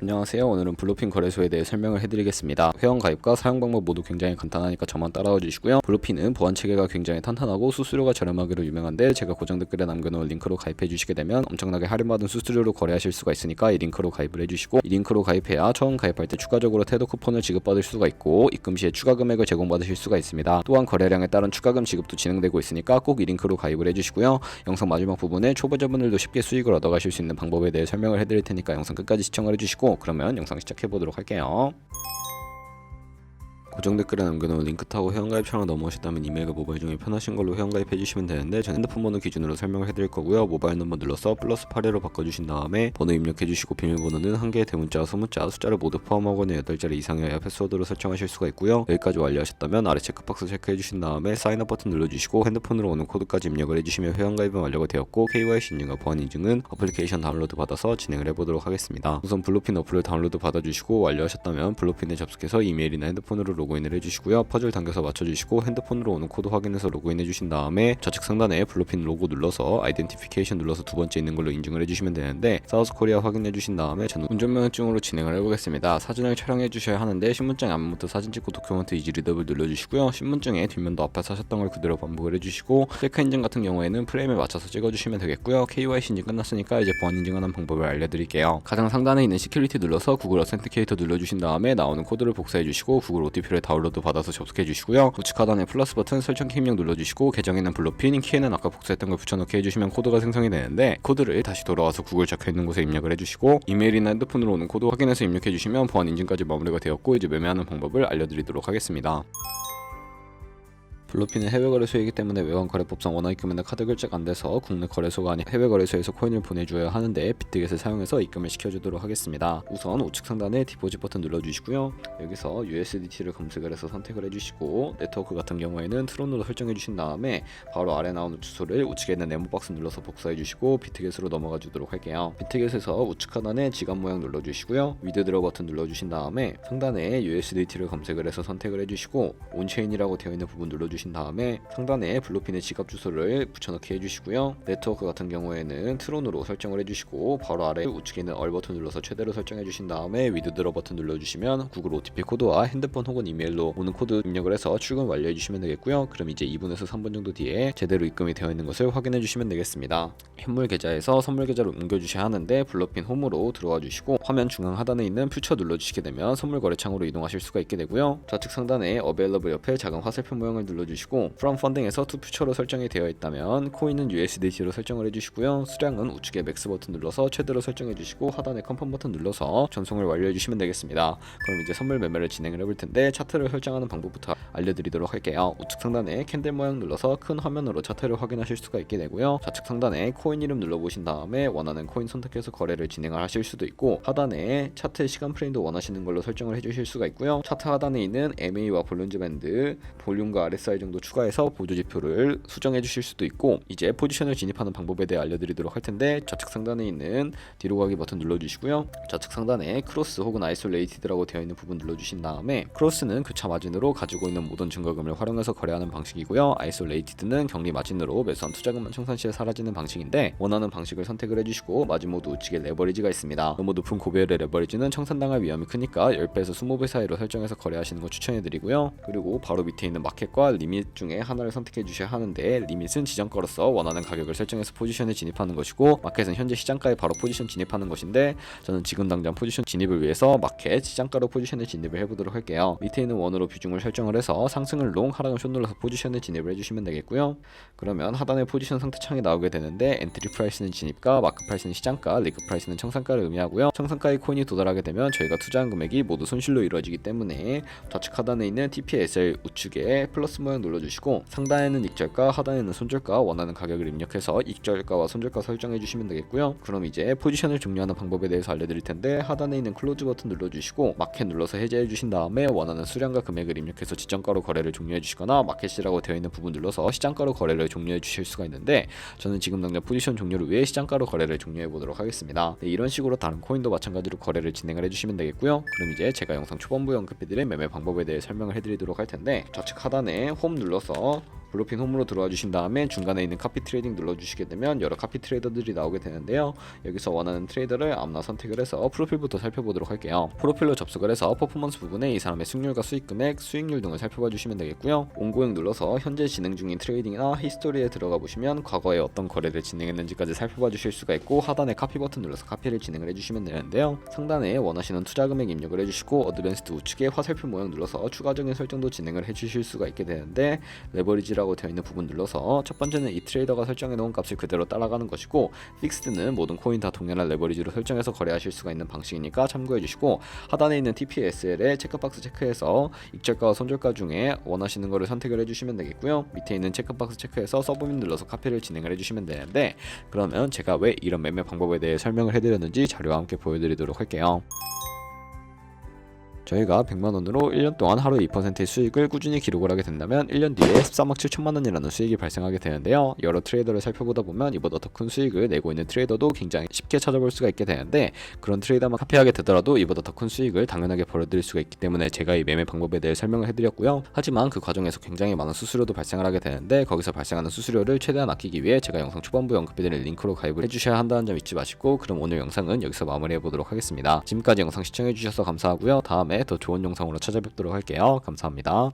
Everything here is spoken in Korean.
안녕하세요. 오늘은 블루핀 거래소에 대해 설명을 해드리겠습니다. 회원 가입과 사용 방법 모두 굉장히 간단하니까 저만 따라와 주시고요. 블루핀은 보안 체계가 굉장히 탄탄하고 수수료가 저렴하기로 유명한데 제가 고정 댓글에 남겨놓은 링크로 가입해 주시게 되면 엄청나게 할인받은 수수료로 거래하실 수가 있으니까 이 링크로 가입을 해주시고, 이 링크로 가입해야 처음 가입할 때 추가적으로 태도 쿠폰을 지급받을 수가 있고 입금 시에 추가 금액을 제공받으실 수가 있습니다. 또한 거래량에 따른 추가금 지급도 진행되고 있으니까 꼭 이 링크로 가입을 해주시고요. 영상 마지막 부분에 초보자분들도 쉽게 수익을 얻어가실 수 있는 방법에 대해 설명을 해드릴 테니까 영상 끝까지 시청을 해주시고, 그러면 영상 시작해보도록 할게요. 고정 댓글에 남겨놓은 링크 타고 회원가입창으로 넘어오셨다면 이메일과 모바일 중에 편하신 걸로 회원가입해주시면 되는데, 전 핸드폰 번호 기준으로 설명을 해드릴 거고요. 모바일 넘버 눌러서 플러스 8회로 바꿔주신 다음에 번호 입력해주시고, 비밀번호는 한 개의 대문자, 소문자, 숫자를 모두 포함하거나 8자리 이상이어야 패스워드로 설정하실 수가 있고요. 여기까지 완료하셨다면 아래 체크박스 체크해주신 다음에 사인업 버튼 눌러주시고 핸드폰으로 오는 코드까지 입력을 해주시면 회원가입은 완료가 되었고, KYC 인증과 보안 인증은 어플리케이션 다운로드 받아서 진행을 해보도록 하겠습니다. 우선 블루핀 어플을 다운로드 받아주시고, 완료하셨다면 블루핀에 접속해서 이메일이나 핸드폰으로 로그인을 해주시고요. 퍼즐 당겨서 맞춰주시고 핸드폰으로 오는 코드 확인해서 로그인 해주신 다음에 좌측 상단에 블루핀 로고 눌러서 아이덴티피케이션 눌러서 두 번째 있는 걸로 인증을 해주시면 되는데, 사우스 코리아 확인해주신 다음에 저는 운전면허증으로 진행을 해보겠습니다. 사진을 촬영해주셔야 하는데 신분증 앞면부터 사진 찍고 도큐먼트 이지 리더블 눌러주시고요. 신분증에 뒷면도 앞에서 하셨던 걸 그대로 반복을 해주시고, 체크 인증 같은 경우에는 프레임에 맞춰서 찍어주시면 되겠고요. KYC 인증 끝났으니까 이제 보안 인증하는 방법을 알려드릴게요. 가장 상단에 있는 시큐리티 눌러서 구글 어센티케이터 눌러주신 다음에 나오는 코드를 복사해주시고 구글 OTP를 다운로드 받아서 접속해주시고요. 우측 하단에 플러스 버튼 설정키 입력 눌러주시고, 계정에는 블루핀, 키에는 아까 복사했던 걸 붙여넣기 해주시면 코드가 생성이 되는데, 코드를 다시 돌아와서 구글 적혀있는 곳에 입력을 해주시고, 이메일이나 핸드폰으로 오는 코드 확인해서 입력해주시면 보안 인증까지 마무리가 되었고, 이제 매매하는 방법을 알려드리도록 하겠습니다. 블루핀은 해외 거래소이기 때문에 외환 거래법상 원화 입금에는 카드 결제가 안 돼서 국내 거래소가 아닌 해외 거래소에서 코인을 보내줘야 하는데, 비트겟을 사용해서 입금을 시켜주도록 하겠습니다. 우선 우측 상단에 디포짓 버튼 눌러주시고요. 여기서 USDT를 검색을 해서 선택을 해주시고, 네트워크 같은 경우에는 트론으로 설정해 주신 다음에 바로 아래 나오는 주소를 우측에 있는 네모 박스 눌러서 복사해 주시고 비트겟으로 넘어가 주도록 할게요. 비트겟에서 우측 하단에 지갑 모양 눌러주시고요. 위드드로 버튼 눌러주신 다음에 상단에 USDT를 검색을 해서 선택을 해주시고, 온체인이라고 되어 있는 부분 눌러주신 다음에 상단에 블루핀의 지갑 주소를 붙여넣기 해주시고요. 네트워크 같은 경우에는 트론으로 설정을 해주시고, 바로 아래 우측에 있는 얼 버튼 눌러서 최대로 설정해 주신 다음에 위드드로 버튼 눌러주시면 구글 OTP 코드와 핸드폰 혹은 이메일로 오는 코드 입력을 해서 출금 완료해 주시면 되겠고요. 그럼 이제 2분에서 3분 정도 뒤에 제대로 입금이 되어 있는 것을 확인해 주시면 되겠습니다. 현물 계좌에서 선물 계좌로 옮겨 주셔야 하는데, 블루핀 홈으로 들어와 주시고 화면 중앙 하단에 있는 퓨처 눌러주시게 되면 선물 거래창으로 이동하실 수가 있게 되고요. 좌측 상단에 어베일러블 옆에 작은 화살표 모양을 눌러주시고 From Funding에서 To Future로 설정이 되어 있다면 코인은 USDT로 설정을 해주시고요. 수량은 우측에 맥스 버튼 눌러서 최대로 설정해 주시고, 하단에 컨펌 버튼 눌러서 전송을 완료해 주시면 되겠습니다. 그럼 이제 선물 매매를 진행을 해볼 텐데, 차트를 설정하는 방법부터 알려드리도록 할게요. 우측 상단에 캔들 모양 눌러서 큰 화면으로 차트를 확인하실 수가 있게 되고요. 좌측 상단에 코인 이름 눌러보신 다음에 원하는 코인 선택해서 거래를 진행을 하실 수도 있고, 하단에 차트 시간 프레임도 원하시는 걸로 설정을 해주실 수가 있고요. 차트 하단에 있는 MA와 볼린저 밴드, 볼륨과 RSI 정도 추가해서 보조 지표를 수정해 주실 수도 있고, 이제 포지션을 진입하는 방법에 대해 알려드리도록 할 텐데, 좌측 상단에 있는 뒤로 가기 버튼 눌러주시고요. 좌측 상단에 크로스 혹은 아이솔레이티드라고 되어 있는 부분 눌러주신 다음에, 크로스는 교차 마진으로 가지고 있는 모든 증거금을 활용해서 거래하는 방식이고요. 아이솔레이티드는 격리 마진으로 매수한 투자금만 청산 시에 사라지는 방식인데, 원하는 방식을 선택을 해주시고 마진 모드 우측에 레버리지가 있습니다. 너무 높은 고배율의 레버리지는 청산당할 위험이 크니까 10배에서 20배 사이로 설정해서 거래하시는 거 추천해드리고요. 그리고 바로 밑에 있는 마켓과 리밋 중에 하나를 선택해 주셔야 하는데, 리밋은 지정가로서 원하는 가격을 설정해서 포지션에 진입하는 것이고, 마켓은 현재 시장가에 바로 포지션 진입하는 것인데, 저는 지금 당장 포지션 진입을 위해서 마켓 시장가로 포지션에 진입을 해보도록 할게요. 밑에 있는 원으로 비중을 설정을 해서 상승을 롱, 하락을 숏 눌러서 포지션에 진입을 해주시면 되겠고요. 그러면 하단에 포지션 상태 창이 나오게 되는데, 엔트리 프라이스는 진입가, 마크 프라이스는 시장가, 리그 프라이스는 청산가를 의미하고요. 청산가의 코인이 도달하게 되면 저희가 투자한 금액이 모두 손실로 이루어지기 때문에, 좌측 하단에 있는 TPSL 우측에 플러스 모양 눌러주시고, 상단에는 익절가, 하단에는 손절가, 원하는 가격을 입력해서 익절가와 손절가 설정해 주시면 되겠고요. 그럼 이제 포지션을 종료하는 방법에 대해서 알려드릴 텐데, 하단에 있는 클로즈 버튼 눌러주시고 마켓 눌러서 해제해 주신 다음에 원하는 수량과 금액을 입력해서 지정가로 거래를 종료해 주시거나, 마켓이라고 되어 있는 부분 눌러서 시장가로 거래를 종료해 주실 수가 있는데, 저는 지금 당장 포지션 종료를 위해 시장가로 거래를 종료해 보도록 하겠습니다. 네, 이런 식으로 다른 코인도 마찬가지로 거래를 진행을 해주시면 되겠고요. 그럼 이제 제가 영상 초반부에 언급해드린 매매 방법에 대해 설명을 해드리도록 할 텐데, 좌측 하단에 홈 눌러서 블루핀 홈으로 들어와 주신 다음에 중간에 있는 카피 트레이딩 눌러주시게 되면 여러 카피 트레이더들이 나오게 되는데요. 여기서 원하는 트레이더를 아무나 선택을 해서 프로필부터 살펴보도록 할게요. 프로필로 접속을 해서 퍼포먼스 부분에 이 사람의 승률과 수익 금액, 수익률 등을 살펴봐 주시면 되겠고요. 온고잉 눌러서 현재 진행 중인 트레이딩이나 히스토리에 들어가 보시면 과거에 어떤 거래를 진행했는지까지 살펴봐 주실 수가 있고, 하단에 카피 버튼 눌러서 카피를 진행을 해주시면 되는데요. 상단에 원하시는 투자 금액 입력을 해주시고 어드밴스드 우측에 화살표 모양 눌러서 추가적인 설정도 진행을 해주실 수가 있게 되는데, 레버리지라고 되어 있는 부분 눌러서 첫 번째는 이 트레이더가 설정해 놓은 값을 그대로 따라가는 것이고, 픽스드는 모든 코인 다 동일한 레버리지로 설정해서 거래하실 수가 있는 방식이니까 참고해 주시고, 하단에 있는 TPSL에 체크박스 체크해서 익절가와 손절가 중에 원하시는 거를 선택을 해주시면 되겠고요. 밑에 있는 체크박스 체크해서 서브밋 눌러서 카피를 진행을 해주시면 되는데, 그러면 제가 왜 이런 매매 방법에 대해 설명을 해드렸는지 자료와 함께 보여드리도록 할게요. 저희가 100만원으로 1년 동안 하루 2%의 수익을 꾸준히 기록을 하게 된다면 1년 뒤에 13억 7천만원이라는 수익이 발생하게 되는데요. 여러 트레이더를 살펴보다 보면 이보다 더 큰 수익을 내고 있는 트레이더도 굉장히 쉽게 찾아볼 수가 있게 되는데, 그런 트레이더만 카피하게 되더라도 이보다 더 큰 수익을 당연하게 벌어들일 수가 있기 때문에 제가 이 매매 방법에 대해 설명을 해드렸고요. 하지만 그 과정에서 굉장히 많은 수수료도 발생을 하게 되는데, 거기서 발생하는 수수료를 최대한 아끼기 위해 제가 영상 초반부에 언급해드린 링크로 가입을 해주셔야 한다는 점 잊지 마시고, 그럼 오늘 영상은 여기서 마무리해보도록 하겠습니다. 지금까지 영상 시청해주셔서 감사하고요. 다음에 더 좋은 영상으로 찾아뵙도록 할게요. 감사합니다.